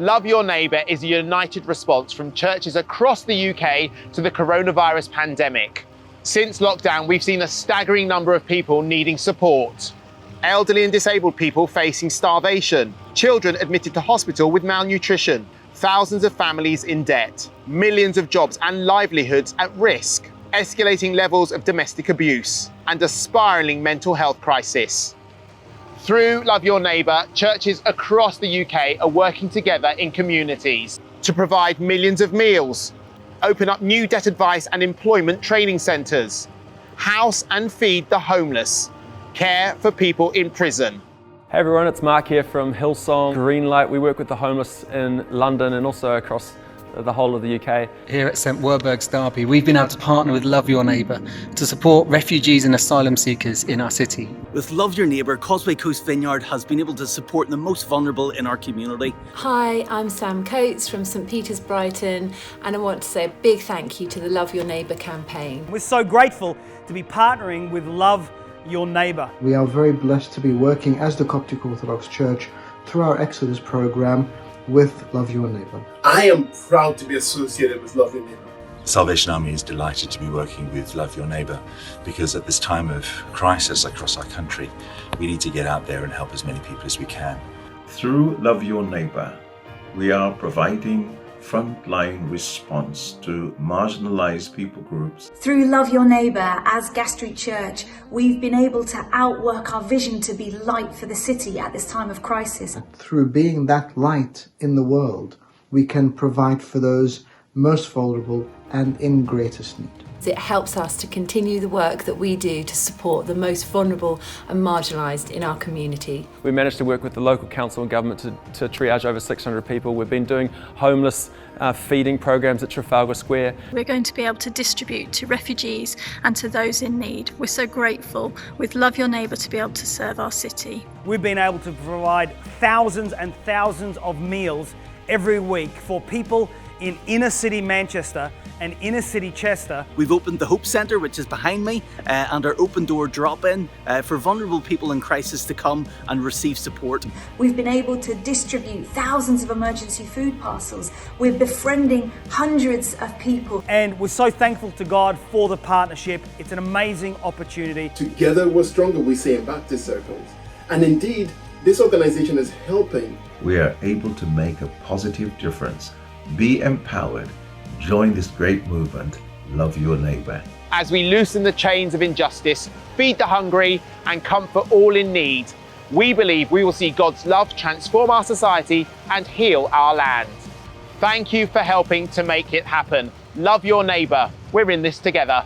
Love Your Neighbour is a united response from churches across the UK to the coronavirus pandemic. Since lockdown, we've seen a staggering number of people needing support. Elderly and disabled people facing starvation, children admitted to hospital with malnutrition, thousands of families in debt, millions of jobs and livelihoods at risk, escalating levels of domestic abuse, and a spiralling mental health crisis. Through Love Your Neighbour, churches across the UK are working together in communities to provide millions of meals, open up new debt advice and employment training centres, house and feed the homeless, care for people in prison. Hey everyone, it's Mark here from Hillsong Greenlight. We work with the homeless in London and also across the whole of the UK. Here at St Werburgh's Derby, we've been able to partner with Love Your Neighbour to support refugees and asylum seekers in our city. With Love Your Neighbour, Causeway Coast Vineyard has been able to support the most vulnerable in our community. Hi, I'm Sam Coates from St Peter's Brighton, and I want to say a big thank you to the Love Your Neighbour campaign. We're so grateful to be partnering with Love Your Neighbour. We are very blessed to be working as the Coptic Orthodox Church through our Exodus programme with Love Your Neighbour. I am proud to be associated with Love Your Neighbour. Salvation Army is delighted to be working with Love Your Neighbour because at this time of crisis across our country, we need to get out there and help as many people as we can. Through Love Your Neighbour, we are providing frontline response to marginalised people groups. Through Love Your Neighbour, as Gas Street Church, we've been able to outwork our vision to be light for the city at this time of crisis. Through being that light in the world, we can provide for those most vulnerable and in greatest need. It helps us to continue the work that we do to support the most vulnerable and marginalised in our community. We managed to work with the local council and government to triage over 600 people. We've been doing homeless feeding programs at Trafalgar Square. We're going to be able to distribute to refugees and to those in need. We're so grateful with Love Your Neighbour to be able to serve our city. We've been able to provide thousands and thousands of meals every week for people in inner city Manchester and inner city Chester. We've opened the Hope Centre, which is behind me, and our open door drop-in for vulnerable people in crisis to come and receive support. We've been able to distribute thousands of emergency food parcels. We're befriending hundreds of people. And we're so thankful to God for the partnership. It's an amazing opportunity. Together we're stronger, we say in Baptist circles. And indeed, this organisation is helping. We are able to make a positive difference. Be empowered. Join this great movement, Love Your Neighbour. As we loosen the chains of injustice, feed the hungry and comfort all in need, we believe we will see God's love transform our society and heal our land. Thank you for helping to make it happen. Love Your Neighbour. We're in this together.